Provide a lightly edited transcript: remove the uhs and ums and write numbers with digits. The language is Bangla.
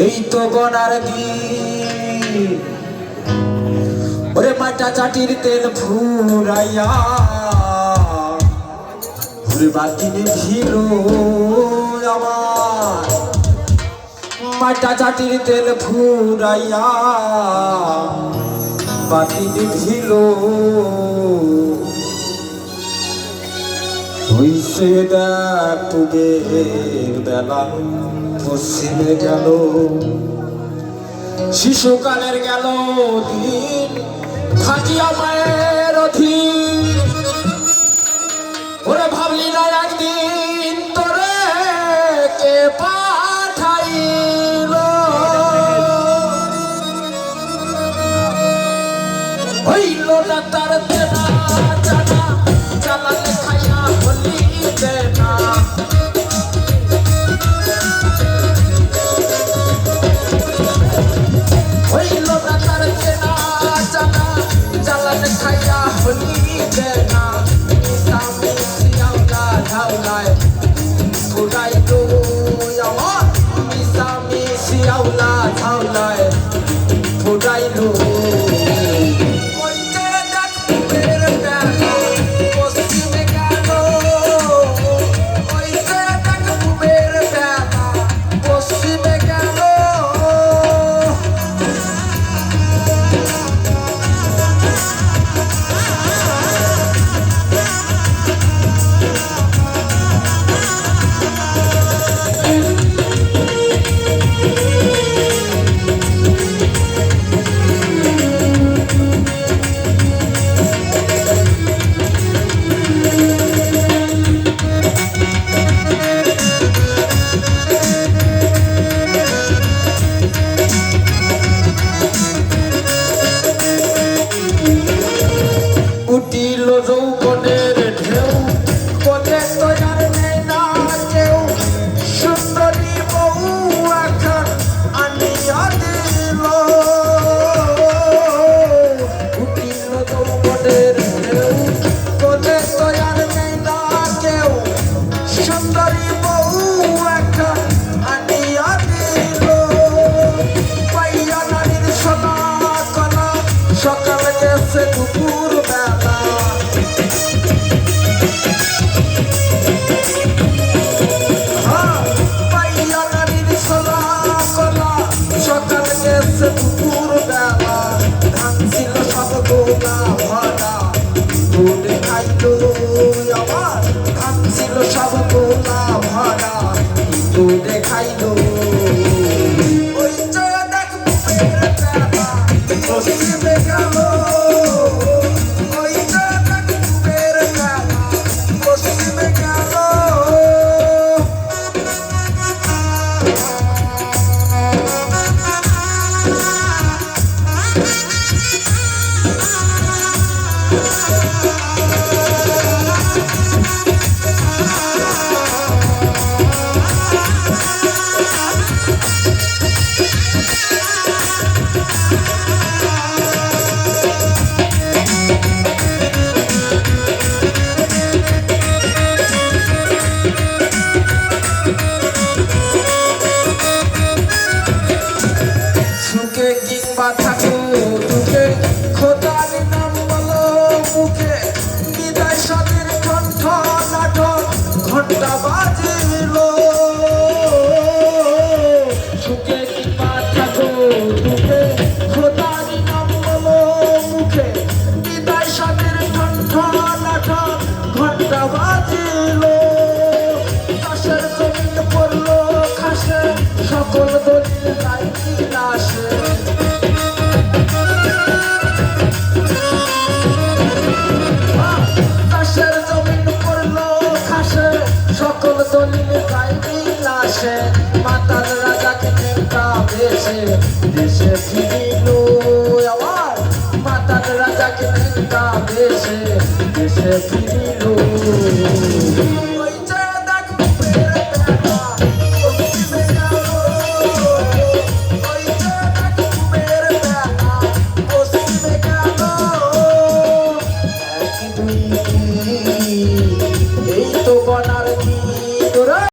এই তো গনার দিন ওরে মাটা চাটির তেল ফুরাইয়া ওরে বাতি নিভিল আমার মাটা চাটির তেল ফুরাইয়া বাতি নিভিল হইছে দেখ তোদের বেলা পশ্চিমে গেল শিশুকালের গেল দিন থাকিয়া মায়ের অধীন ওরে ভাবলি না একদিন তোরে কে পাঠাইল হইল না তার দেনা জানা চালালে খাইয়া বলি দেনা হইল না তার দেনা জানা চালালে খাইয়া বলি দেনা সামনে সিয়াউলা ঝাউলায় ফুরাইল আমার সামনে সিয়াউলা ঝাউলায় ফুরাইল উঠিল যৌবনের ঢেউ কোনে তো আর নেই না কেউ সুন্দরী বউ এখন আনিয়া দিল উঠিল যৌবনের ঢেউ কোনে তো আর নেই না কেউ সুন্দরী বউ এখন আনিয়া দিল পাইয়া নারীর সোনা কলা সকাল গেছে দুপুর বেলা পাইয়া নারীর সোনা কলা সকাল গেছে দুপুর বেলা ধান ছিল সব গোলা ভরা দুধ খাইল আমার ধান ছিল সব গোলা ভরা দুধ খাইল ওই যে দেখ বুকের বেলা পশ্চিমে গেল ওই যে দেখ বুকের বেলা পশ্চিমে গেল সুখে কিংবা থাকো দুঃখে খোদার নাম বলো মুখে বিদায় সাদের কণ্ঠ নাটক ঘন্টা বাজিল সুখে কিংবা থাকো দুঃখে খোদার নাম বলো মুখে বিদায় সাদের কণ্ঠ নাটক ঘন্টা বাজিল চাষের জমিন পড়লো খাসে সকল দলিল নাই আসে চাষের জমিন পড়লো খাসে সকল দলিল গাইবি লাশে মাতাল রাজাকে নেতা দেশে দেশে ফিরিল আমার মাতাল রাজাকে নেতা দেশে দেশে ফিরিল